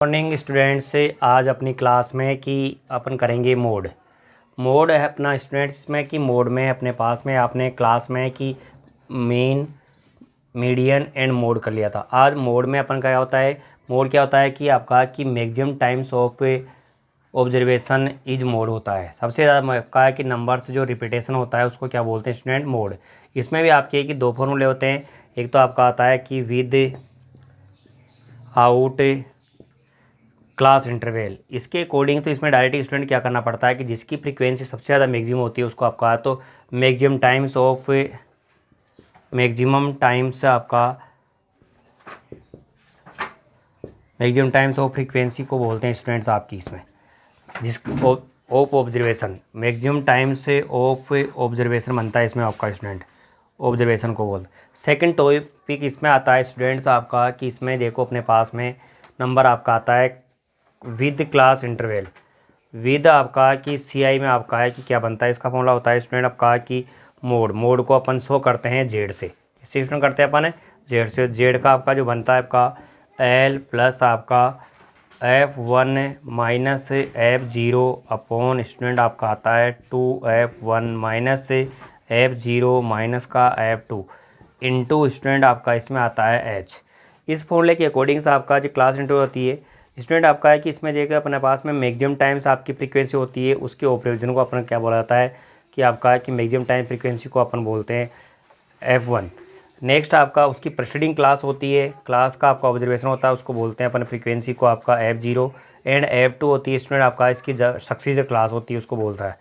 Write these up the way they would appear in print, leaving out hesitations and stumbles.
Morning students से आज अपनी क्लास में कि अपन करेंगे मोड है अपना स्टूडेंट्स में कि मोड में अपने पास में आपने क्लास में कि मेन मीडियन एंड मोड कर लिया था। आज मोड में अपन क्या होता है, मोड क्या होता है कि आपका कि maximum times of observation is mode होता है। सबसे ज़्यादा कहा है कि नंबर्स जो रिपीटेशन होता है उसको क्या बोलते हैं स्टूडेंट, मोड। इसमें भी आपके कि दो फॉर्मूले होते हैं। एक तो आपका आता है कि विद आउट क्लास इंटरवल। इसके अकॉर्डिंग तो इसमें डायरेक्ट स्टूडेंट क्या करना पड़ता है कि जिसकी फ्रीक्वेंसी सबसे ज़्यादा मैक्सिमम होती है उसको आपका तो मैक्सिमम टाइम्स ऑफ फ्रीक्वेंसी को बोलते हैं स्टूडेंट्स आपकी इसमें, जिसको of observation maximum times of observation बनता है इसमें आपका स्टूडेंट, ऑब्जर्वेशन को बोलते। सेकंड टॉपिक इसमें आता है स्टूडेंट्स आपका कि इसमें देखो अपने पास में नंबर आपका आता है विद क्लास इंटरवल। विद आपका कि सीआई में आपका है कि क्या बनता है, इसका फॉर्मूला होता है स्टूडेंट आपका कि मोड को अपन शो करते हैं जेड से। इससे स्टूडेंट करते हैं अपन जेड से। जेड का आपका जो बनता है आपका एल प्लस आपका F1 minus F0 upon student आपका आता है 2F1 माइनस F0 माइनस का F2 इंटू स्टूडेंट आपका इसमें आता है H। इस फॉर्मूले के अकॉर्डिंग से आपका जो क्लास इंटरवल होती है स्टूडेंट आपका है कि इसमें देखिए अपने पास में मैक्सिमम टाइम्स आपकी फ्रीक्वेंसी होती है, उसके ऑपरेशन को अपन क्या बोला जाता है कि आपका है कि मैक्सिमम टाइम फ्रीक्वेंसी को अपन बोलते हैं F1। नेक्स्ट आपका उसकी प्रेसिडिंग क्लास होती है, क्लास का आपका ऑब्जर्वेशन होता है उसको बोलते हैं अपन फ्रीक्वेंसी को आपका F0 एंड F2 होती है स्टूडेंट आपका इसकी सक्सीजर क्लास होती है उसको बोलता है।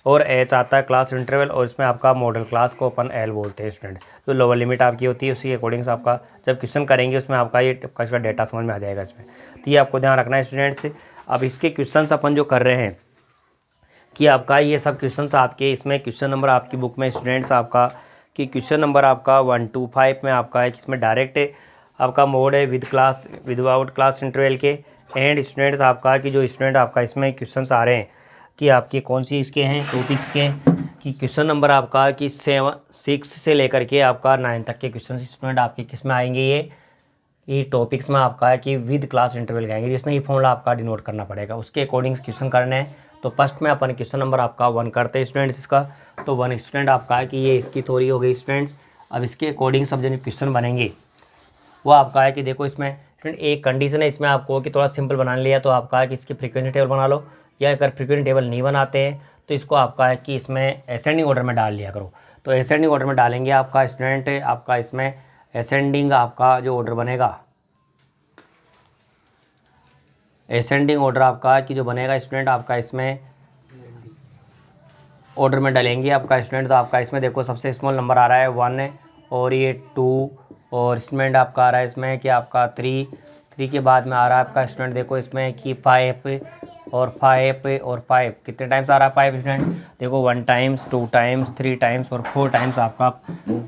और H आता है क्लास इंटरवल और इसमें आपका मॉडल क्लास को अपन L बोलते हैं स्टूडेंट। तो लोअर लिमिट आपकी होती है, उसी के अकॉर्डिंग से आपका जब क्वेश्चन करेंगे उसमें आपका ये इसका डेटा समझ में आ जाएगा इसमें। तो ये आपको ध्यान रखना है स्टूडेंट्स। अब इसके क्वेश्चन अपन जो कर रहे हैं कि आपका ये सब क्वेश्चन आपके इसमें क्वेश्चन नंबर आपकी बुक में स्टूडेंट्स आपका कि क्वेश्चन नंबर आपका 1 to 5 में आपका है कि इसमें डायरेक्ट आपका मोड है विदाउट क्लास इंटरवल के। एंड स्टूडेंट्स आपका कि जो स्टूडेंट आपका इसमें क्वेश्चन आ रहे हैं कि आपके कौन सी इसके हैं टॉपिक्स के कि क्वेश्चन नंबर आपका कि 6 से लेकर के आपका 9 तक के क्वेश्चन स्टूडेंट आपके किस में आएंगे, ये टॉपिक्स में आपका है कि विद क्लास इंटरवल के आएंगे, जिसमें ये फॉर्मूला आपका डिनोट करना पड़ेगा। उसके अकॉर्डिंग क्वेश्चन करने हैं। तो फर्स्ट में अपन क्वेश्चन नंबर आपका 1 करते हैं स्टूडेंट्स इसका। तो 1 स्टूडेंट आपका है कि ये इसकी थ्योरी हो गई स्टूडेंट्स। अब इसके अकॉर्डिंग सब जो क्वेश्चन बनेंगे वो आपका है कि देखो इसमें स्टूडेंट एक कंडीशन है इसमें आपको कि थोड़ा सिंपल बना लिया तो आपका है कि इसकी फ्रीक्वेंसी टेबल बना लो, या अगर फ्रीक्वेंसी टेबल नहीं बनाते हैं तो इसको आपका है कि इसमें असेंडिंग ऑर्डर में डाल लिया करो। तो असेंडिंग ऑर्डर में डालेंगे आपका स्टूडेंट आपका इसमें असेंडिंग आपका जो ऑर्डर बनेगा, असेंडिंग ऑर्डर आपका कि जो बनेगा स्टूडेंट आपका इसमें ऑर्डर में डालेंगे आपका स्टूडेंट। तो आपका इसमें देखो सबसे स्मॉल नंबर आ रहा है 1 और ये 2 और स्टूडेंट आपका आ रहा है इसमें कि आपका 3 के बाद में आ रहा है आपका स्टूडेंट देखो इसमें कि 5 और 5 कितने टाइम्स आ रहा है 5 स्टूडेंट देखो 1 टाइम्स 2 टाइम्स 3 टाइम्स और 4 टाइम्स आपका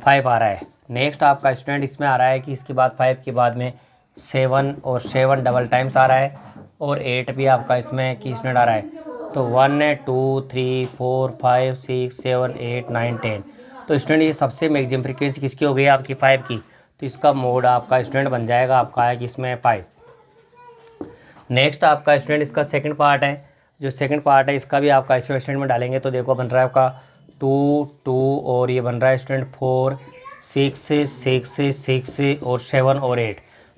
5 आ रहा है। नेक्स्ट आपका स्टूडेंट इसमें आ रहा है कि इसके बाद 5 के बाद में 7 और 7 डबल टाइम्स आ रहा है और 8 भी आपका इसमें कि स्टूडेंट आ रहा है। तो 1 2 3 4 5 6 7 8 9 10। तो स्टूडेंट ये सबसे मैक्सिमम फ्रीक्वेंसी किसकी हो गई आपकी 5 की, तो इसका मोड आपका स्टूडेंट बन जाएगा आपका है कि इसमें 5। नेक्स्ट आपका स्टूडेंट इसका सेकंड पार्ट है, जो सेकंड पार्ट है इसका भी आपका इसमें स्टूडेंट में डालेंगे तो देखो बन रहा है आपका 2 और ये बन रहा है स्टूडेंट 4 6 और 7 और 8।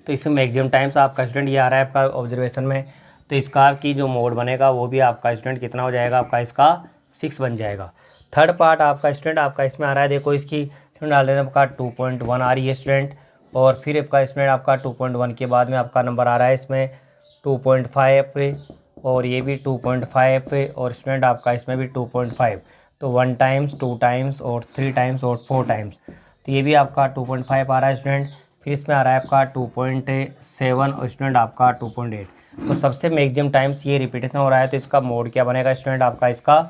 तो इसमें मैक्सिमम टाइम्स आपका स्टूडेंट ये आ रहा है आपका ऑब्जर्वेशन में। तो इसका की जो मोड बनेगा वो भी आपका स्टूडेंट कितना हो जाएगा आपका इसका 6 बन जाएगा। थर्ड पार्ट आपका स्टूडेंट आपका इसमें आ रहा है देखो इसकी स्टूडेंट डाल देना आपका 2.1 आ रही है स्टूडेंट और फिर आपका स्टूडेंट आपका 2.1 के बाद में आपका नंबर आ रहा है इसमें 2.5 और ये भी 2.5 और स्टूडेंट आपका इसमें भी 2.5। तो 1 टाइम्स 2 टाइम्स और 3 टाइम्स और 4 टाइम्स। तो ये भी आपका 2.5 आ रहा है स्टूडेंट। फिर इसमें आ रहा है आपका 2.7 और स्टूडेंट आपका 2.8। तो सबसे मैक्सिमम टाइम्स ये रिपीटेशन हो रहा है तो इसका मोड क्या बनेगा स्टूडेंट आपका इसका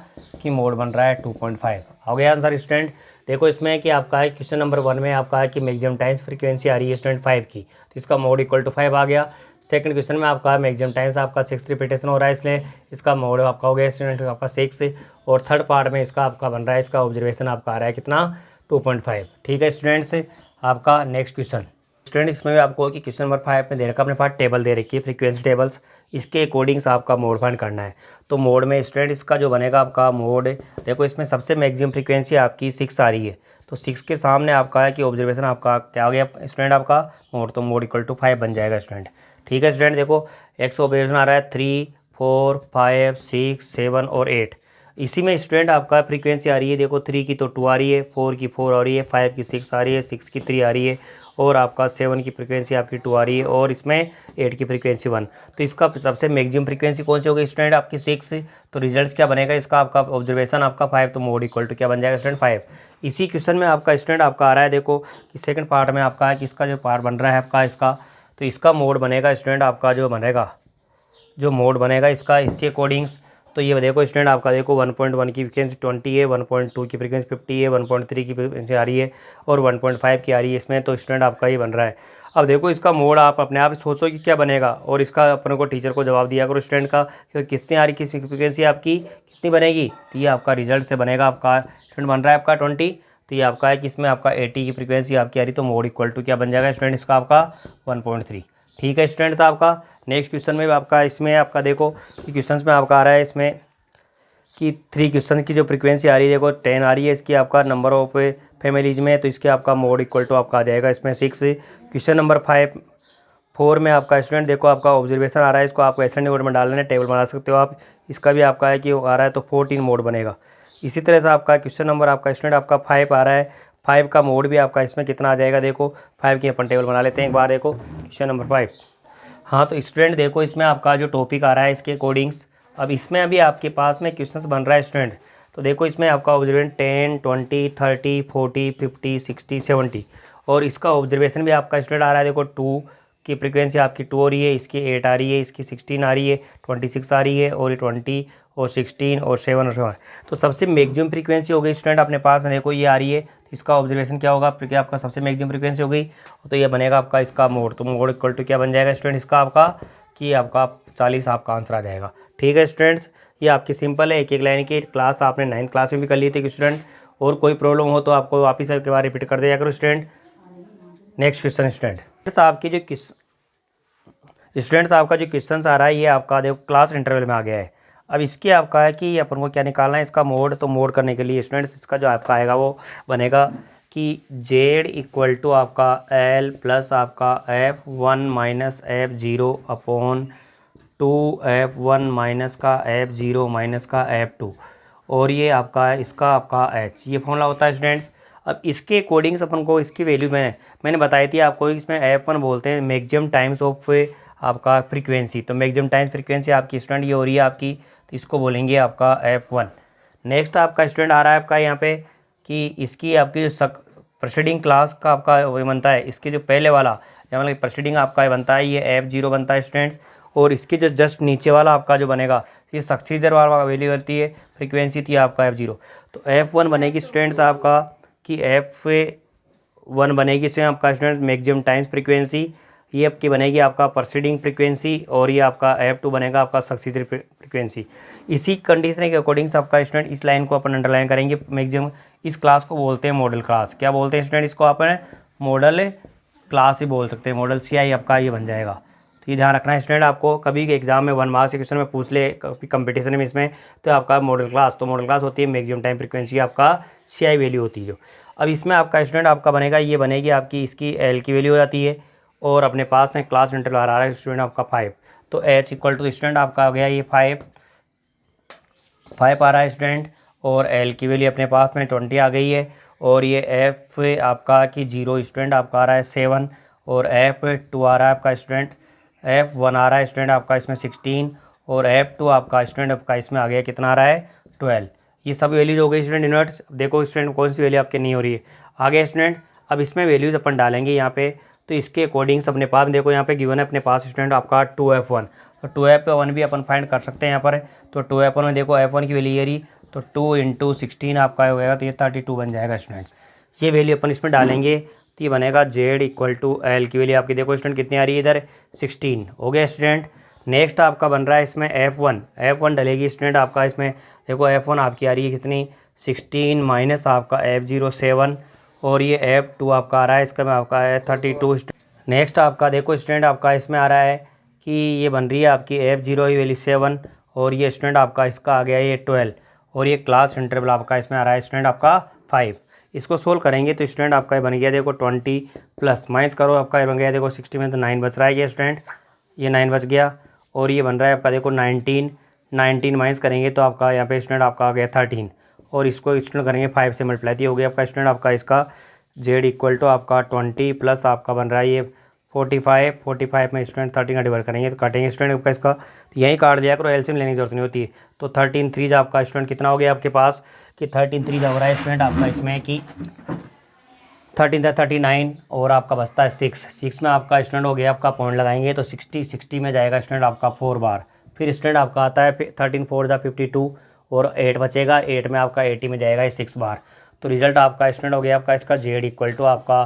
कि मोड बन रहा है 2.5। हो गया आंसर स्टूडेंट। देखो इसमें कि आपका है क्वेश्चन नंबर 1 में आपका है कि मैक्सिमम टाइम्स फ्रीक्वेंसी आ रही है स्टूडेंट 5 की, तो इसका मोड इक्वल टू 5 आ गया। सेकंड क्वेश्चन में आपका मैक्सिमम टाइम्स आपका 6 रिपीटेशन हो रहा है इसलिए इसका मोड आपका हो गया स्टूडेंट आपका 6। और थर्ड पार्ट में इसका आपका बन रहा है इसका ऑब्जर्वेशन आपका आ रहा है कितना 2.5। ठीक है स्टूडेंट्स। आपका नेक्स्ट क्वेश्चन स्टूडेंट इसमें भी आपको कि क्वेश्चन नंबर 5 में दे रखा अपने पास टेबल दे रखी है फ्रीक्वेंसी टेबल्स, इसके अकॉर्डिंग्स आपका मोड फाइंड करना है। तो मोड में स्टूडेंट इसका जो बनेगा आपका मोड, देखो इसमें सबसे मैक्सिमम फ्रीक्वेंसी आपकी 6 आ रही है, तो 6 के सामने आपका है कि ऑब्जर्वेशन आपका क्या हो गया स्टूडेंट आपका मोड, तो मोड इक्वल टू 5 बन जाएगा स्टूडेंट। ठीक है स्टूडेंट, देखो एक्स ऑब्जर्वेशन आ रहा है 3 4 5 6 7 और 8। इसी में स्टूडेंट आपका फ्रीक्वेंसी आ रही है, देखो 3 की तो 2 आ रही है, 4 की 4 आ रही है, 5 की 6 आ रही है, 6 की 3 आ रही है, और आपका 7 की फ्रीक्वेंसी आपकी 2 आ रही है, और इसमें 8 की फ्रीक्वेंसी 1। तो इसका सबसे मैक्सिमम फ्रीक्वेंसी कौन सी होगी स्टूडेंट आपकी 6। तो रिजल्ट्स क्या बनेगा इसका, आपका ऑब्जर्वेशन आपका 5, तो मोड इक्वल टू क्या बन जाएगा स्टूडेंट 5। इसी क्वेश्चन में आपका स्टूडेंट आपका आ रहा है, देखो कि सेकंड पार्ट में आपका है कि इसका जो पार्ट बन रहा है आपका इसका, तो इसका मोड बनेगा स्टूडेंट आपका जो बनेगा, जो मोड बनेगा इसका इसके अकॉर्डिंग्स। तो ये देखो स्टूडेंट आपका देखो 1.1 की फ्रीक्वेंसी 20 है, 1.2 की फ्रीक्वेंसी 50 है, 1.3 की फ्रीक्वेंसी आ रही है, और 1.5 की आ रही है इसमें। तो स्टूडेंट आपका ये बन रहा है। अब देखो इसका मोड आप अपने आप सोचो कि क्या बनेगा, और इसका अपने को टीचर को जवाब दिया करो स्टूडेंट का कि कितनी आ रही, किस फ्रीक्वेंसी आपकी कितनी बनेगी। तो ये आपका रिजल्ट से बनेगा, आपका स्टूडेंट बन रहा है आपका 20, तो ये आपका है कि इसमें आपका 80 की फ्रीक्वेंसी आपकी आ रही, तो मोड इक्वल टू क्या बन जाएगा स्टूडेंट इसका आपका 1.3। ठीक है स्टूडेंट्स, आपका नेक्स्ट क्वेश्चन में आपका इसमें आपका देखो कि क्वेश्चन में आपका आ रहा है इसमें कि 3 क्वेश्चन की जो फ्रीक्वेंसी आ रही है देखो 10 आ रही है इसकी आपका नंबर ऑफ फैमिलीज में, तो इसके आपका मोड इक्वल टू आपका आ जाएगा इसमें 6। क्वेश्चन नंबर 4 में आपका स्टूडेंट देखो आपका ऑब्जर्वेशन आ रहा है, इसको आपको एसएनडी मोड में डालना है, टेबल बना सकते हो आप। इसका भी आपका है कि आ रहा है तो 14 मोड बनेगा। इसी तरह से आपका क्वेश्चन नंबर आपका स्टूडेंट आपका 5 आ रहा है, 5 का मोड भी आपका इसमें कितना आ जाएगा, देखो 5 की अपन टेबल बना लेते हैं एक बार। देखो क्वेश्चन नंबर 5, हाँ तो स्टूडेंट देखो इसमें आपका जो टॉपिक आ रहा है इसके अकॉर्डिंग्स, अब इसमें अभी आपके पास में क्वेश्चंस बन रहा है स्टूडेंट। तो देखो इसमें आपका ऑब्जर्वेशन 10 20 30 40 50 60 70, और इसका ऑब्जर्वेशन भी आपका स्टूडेंट आ रहा है, देखो 2 की फ्रीक्वेंसी आपकी 2 हो रही है, इसकी 8 आ रही है, इसकी 16 आ रही है, 26 आ रही है, और ये 20 और 16 और 7 और 7। तो सबसे मैक्सिमम फ्रीक्वेंसी हो गई स्टूडेंट अपने पास में, देखो ये आ रही है, तो इसका ऑब्जर्वेशन क्या होगा, क्या आपका सबसे मैक्सिमम फ्रीक्वेंसी हो गई, तो ये बनेगा आपका इसका मोड। तो मोड इक्वल टू क्या बन जाएगा स्टूडेंट इसका आपका कि आपका 40 आपका आंसर आ जाएगा। ठीक है स्टूडेंट्स, ये आपकी सिंपल है, एक एक लाइन की क्लास आपने 9th क्लास में भी कर ली थी स्टूडेंट, और कोई प्रॉब्लम हो तो आपको वापस एक बार रिपीट कर दिया करो स्टूडेंट। नेक्स्ट क्वेश्चन स्टूडेंट आपकी जो स्टूडेंट्स आपका जो क्वेश्चन आ रहा है ये आपका देखो क्लास इंटरवल में आ गया है। अब इसके आपका है कि अपन को क्या निकालना है इसका मोड, तो मोड करने के लिए स्टूडेंट्स इसका जो आपका आएगा वो बनेगा कि z इक्वल टू आपका l प्लस आपका f1 minus f0 upon 2 f1 minus का f0 माइनस का f2, और ये आपका है इसका आपका h, ये फॉर्मूला होता है स्टूडेंट्स। अब इसके अकॉर्डिंग्स अपन को इसकी वैल्यू मैंने बताई थी आपको, इसमें f1 बोलते हैं मैक्सिमम टाइम्स ऑफ आपका फ्रीक्वेंसी, तो मैक्सिमम टाइम्स फ्रीक्वेंसी आपकी स्टूडेंट ये हो रही है आपकी, तो इसको बोलेंगे आपका f1। नेक्स्ट आपका स्टूडेंट आ रहा है आपका यहाँ पे कि इसकी आपकी जो प्रोसीडिंग क्लास का आपका वो बनता है, इसके जो पहले वाला मतलब प्रोसीडिंग आपका ये बनता है, ये f0 बनता है स्टूडेंट्स, और इसके जो जस्ट नीचे वाला आपका जो बनेगा ये सक्सीजर वाला वैल्यू होती है फ्रीक्वेंसी थी आपका f0, तो f1 बनेगी स्टूडेंट्स आपका कि f1 बनेगी इसमें आपका स्टूडेंट मैक्सिमम टाइम्स फ्रीक्वेंसी, ये आपकी बनेगी आपका प्रोसीडिंग फ्रीक्वेंसी, और ये आपका f2 बनेगा आपका सक्सीजर फ्रीक्वेंसी। इसी कंडीशन के अकॉर्डिंग आपका स्टूडेंट इस लाइन को अपन अंडरलाइन करेंगे मैक्सिमम। इस क्लास को बोलते हैं मॉडल क्लास, क्या बोलते हैं स्टूडेंट इसको अपन मॉडल क्लास ही बोल सकते हैं, मॉडल CI आपका ये बन जाएगा। तो ये ध्यान रखना है स्टूडेंट, आपको कभी एग्जाम में 1 मार्क्स के क्वेश्चन में पूछ ले कभी कंपटीशन में इसमें, तो आपका मॉडल क्लास, तो मॉडल क्लास होती है मैक्सिमम टाइम फ्रीक्वेंसी आपका CI वैल्यू होती है जो। अब इसमें आपका स्टूडेंट आपका बनेगा, ये बनेगी आपकी इसकी L की वैल्यू हो जाती है, और अपने पास में क्लास इंटरवल आ रहा है स्टूडेंट आपका 5, तो h इक्वल टू स्टूडेंट आपका आ गया ये 5 आ रहा है स्टूडेंट, और L की वैल्यू अपने पास में 20 आ गई है, और ये f आपका कि 0 स्टूडेंट आपका आ रहा है 7, और f2 आ रहा है आपका स्टूडेंट, f1 आ रहा है स्टूडेंट आपका इसमें 16, और f2 आपका स्टूडेंट आपका इसमें आ गया कितना आ रहा है 12। ये सब वैल्यूज हो गई स्टूडेंट यूनिट्स। देखो स्टूडेंट कौन सी वैल्यू आपकी नहीं हो रही है आगे स्टूडेंट। अब इसमें वैल्यूज़ अपन डालेंगे यहाँ पे, तो इसके अकॉर्डिंग्स अपने पास देखो यहाँ पे गिवन है अपने पास स्टूडेंट आपका 2f1, तो 2f1 भी अपन फाइंड कर सकते हैं यहाँ पर। तो 2f1 में देखो f1 की वैल्यू ये रही, तो 2 × 16 आपका हो गया, तो ये 32 बन जाएगा स्टूडेंट्स। ये वैल्यू अपन इसमें डालेंगे तो ये बनेगा z इक्वल टू L की वैल्यू आपकी देखो स्टूडेंट कितनी आ रही है इधर 16 हो गया स्टूडेंट। नेक्स्ट आपका बन रहा है इसमें f1 डलेगी स्टूडेंट आपका इसमें देखो f1 आपकी आ रही है कितनी 16 माइनस आपका f0 7, और ये f2 आपका आ रहा है इसका में आपका है 32। नेक्स्ट आपका देखो स्टूडेंट आपका इसमें आ रहा है कि ये बन रही है आपकी F0 की वैल्यू 7 और ये स्टूडेंट आपका इसका आ गया ये 12 और ये क्लास इंटरवल आपका इसमें आ रहा है स्टूडेंट आपका 5। इसको सोल्व करेंगे तो स्टूडेंट आपका ये बन गया देखो 20 प्लस माइनस करो आपका ये बन गया देखो 60 में तो 9 बच रहा है ये स्टूडेंट, ये 9 बच गया और ये बन रहा है आपका देखो 19 माइनस करेंगे तो आपका यहाँ पे स्टूडेंट आपका आ गया 13 और इसको स्टूडेंट करेंगे 5 से मल्टीप्लाई, हो गया आपका स्टूडेंट आपका इसका जेड इक्वल टू आपका 20 प्लस आपका बन रहा है ये 45 में स्टूडेंट 13 का डिवाइड करेंगे तो काटेंगे स्टूडेंट आपका इसका, तो यहीं काट दिया करो, एलसीएम लेने की जरूरत नहीं होती। तो 13 3 जो आपका स्टूडेंट कितना हो गया आपके पास कि 13 3 जो हो रहा है स्टूडेंट आपका इसमें कि 13 39 और आपका बचता है 6 में आपका स्टूडेंट हो गया आपका पॉइंट लगाएंगे तो 60 में जाएगा स्टूडेंट आपका 4 बार। फिर स्टूडेंट आपका आता है 13 4 जा 52 और 8 बचेगा, 8 में आपका 80 में जाएगा ये 6 बार। तो रिजल्ट आपका स्टूडेंट हो गया आपका इसका जेड इक्वल टू आपका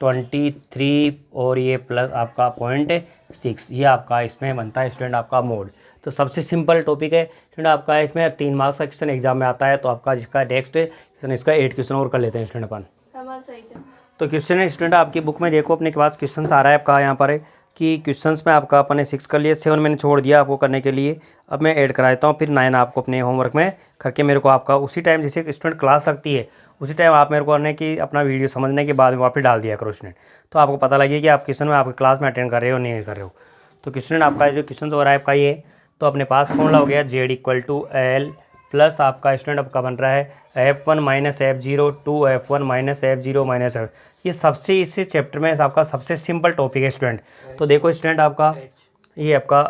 23 और ये प्लस आपका 0.6, ये आपका इसमें बनता है स्टूडेंट आपका मोड। तो सबसे सिंपल टॉपिक है स्टूडेंट आपका इसमें 3 मार्क्स का क्वेश्चन एग्जाम में आता है। तो आपका जिसका नेक्स्ट क्वेश्चन इसका 8 क्वेश्चन और कर लेते हैं स्टूडेंट अपन। तो क्वेश्चन है स्टूडेंट आपकी बुक में देखो अपने के पास क्वेश्चन आ रहा है आपका यहाँ पर है कि क्वेश्चंस में आपका अपने 6 कर लिए, 7 मैंने छोड़ दिया आपको करने के लिए, अब मैं ऐड करा देता हूँ, फिर 9 आपको अपने होमवर्क में करके मेरे को आपका उसी टाइम जैसे स्टूडेंट क्लास लगती है उसी टाइम आप मेरे को करने की अपना वीडियो समझने के बाद में वापस डाल दिया करो स्टूडेंट, तो आपको पता लगे कि आप क्वेश्चन में आपकी क्लास में अटेंड कर रहे हो नहीं कर रहे हो। तो क्वेश्चन आपका जो क्वेश्चन हो रहा है आपका ये, तो अपने पास फॉर्मूला हो गया Z equal to L plus आपका स्टूडेंट आपका बन रहा है F1 minus F0 2F1 minus F0 minus F। ये सबसे इस चैप्टर में आपका सबसे सिंपल टॉपिक है स्टूडेंट। तो देखो स्टूडेंट आपका ये आपका,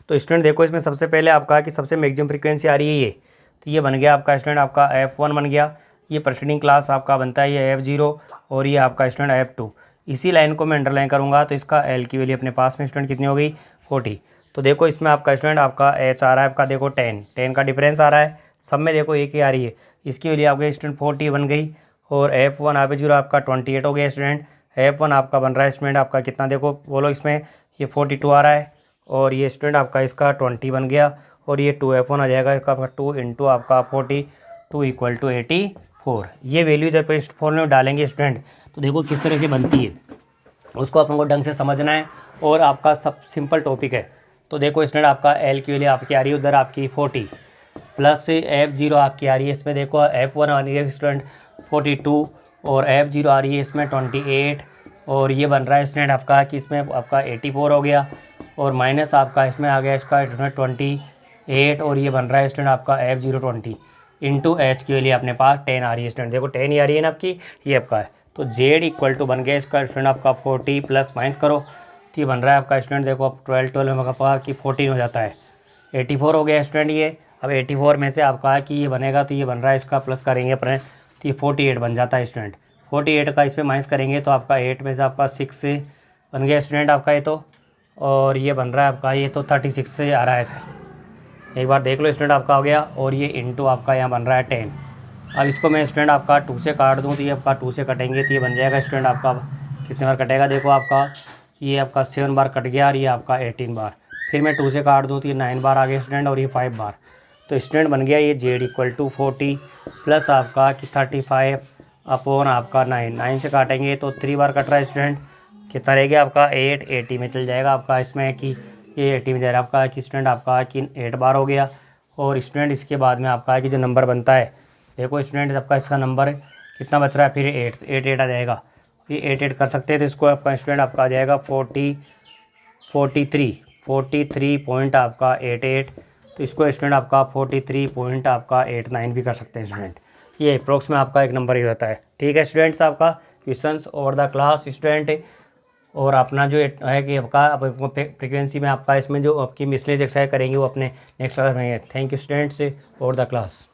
तो स्टूडेंट देखो इसमें सबसे पहले आपका कि सबसे मैक्सिमम फ्रीक्वेंसी आ रही है ये, तो ये बन गया आपका स्टूडेंट आपका F1 बन गया, ये प्रेसिडिंग क्लास आपका बनता है ये F0 और ये आपका स्टूडेंट F2। इसी लाइन को मैं अंडरलाइन करूँगा तो इसका L की वैल्यू अपने पास में स्टूडेंट कितनी हो गई 40। तो देखो इसमें आपका स्टूडेंट आपका H आ रहा है आपका देखो 10 का डिफरेंस आ रहा है, सब में देखो एक ही आ रही है, इसकी वैल्यू आपके स्टूडेंट 40 बन गई और F1 F0 आपका 28 हो गया स्टूडेंट। F1 आपका बन रहा है स्टूडेंट आपका कितना देखो बोलो इसमें ये 42 आ रहा है और ये स्टूडेंट आपका इसका 20 बन गया और ये 2F1 आ जाएगा इसका 2 इंटू आपका 42 इक्वल टू 84। ये वैल्यू जब इस फॉर्मूले में डालेंगे स्टूडेंट तो देखो किस तरह से बनती है, उसको अपन को ढंग से समझना है और आपका सब सिंपल टॉपिक है। तो देखो स्टूडेंट आपका एल की वैल्यू आपकी आ रही है उधर आपकी 40 प्लस F0 आपकी आ रही है इसमें देखो F1 आ रही है स्टूडेंट 42 और F0 आ रही है इसमें 28 और ये बन रहा है स्टूडेंट आपका कि इसमें आपका 84 हो गया और माइनस आपका इसमें आ गया इसका 28 और ये बन रहा है स्टूडेंट आपका F0 20 इंटू एच की वैल्यू अपने पास 10 आ रही है स्टूडेंट, देखो 10 ही आ रही है ना आपकी, ये आपका है। तो जेड इक्वल टू बन गया इसका स्टूडेंट आपका 40 प्लस माइनस करो तो ये बन रहा है आपका स्टूडेंट देखो अब 12 में आपका कि 14 हो जाता है, 84 हो गया स्टूडेंट ये। अब 84 में से आपका कि ये बनेगा तो ये बन रहा है इसका प्लस करेंगे अपने तो ये 48 बन जाता है स्टूडेंट। 48 का इसमें माइनस करेंगे तो आपका 8 में से आपका 6 से बन गया स्टूडेंट आपका ये तो, और ये बन रहा है आपका ये तो 36 से आ रहा है, एक बार देख लो स्टूडेंट आपका हो गया और ये इंटू आपका यहाँ बन रहा है 10। अब इसको मैं स्टूडेंट आपका 2 से काट दूँ तो ये आपका 2 से कटेंगे तो ये बन जाएगा स्टूडेंट आपका कितने बार कटेगा देखो आपका ये आपका 7 बार कट गया और ये आपका 18 बार। फिर मैं 2 से काट दूँ तो ये 9 बार आ गया स्टूडेंट और ये 5 बार। तो स्टूडेंट बन गया ये जेड इक्वल टू 40 प्लस आपका कि 35 अपॉन आपका 9 से काटेंगे तो 3 बार कट रहा है स्टूडेंट, कितना रह गया आपका 8 80 में चल जाएगा आपका इसमें कि ये 80 में जाएगा आपका कि स्टूडेंट आपका कि 8 बार हो गया। और स्टूडेंट इसके बाद में आपका कि जो नंबर बनता है देखो स्टूडेंट आपका इसका नंबर कितना बच रहा है फिर 8 आ जाएगा, ये 8 कर सकते हैं तो इसको आपका स्टूडेंट आपका आ जाएगा 43 पॉइंट आपका 88। तो इसको स्टूडेंट आपका 43 पॉइंट आपका 89 भी कर सकते हैं स्टूडेंट, ये अप्रोक्स में आपका एक नंबर ही होता है। ठीक है स्टूडेंट्स आपका questions over the class student, और अपना जो है कि आपका फ्रीक्वेंसी में आपका इसमें जो आपकी मिसलेज एक्सरसाइज करेंगे वो अपने नेक्स्ट क्लास में है। Thank you students over the class.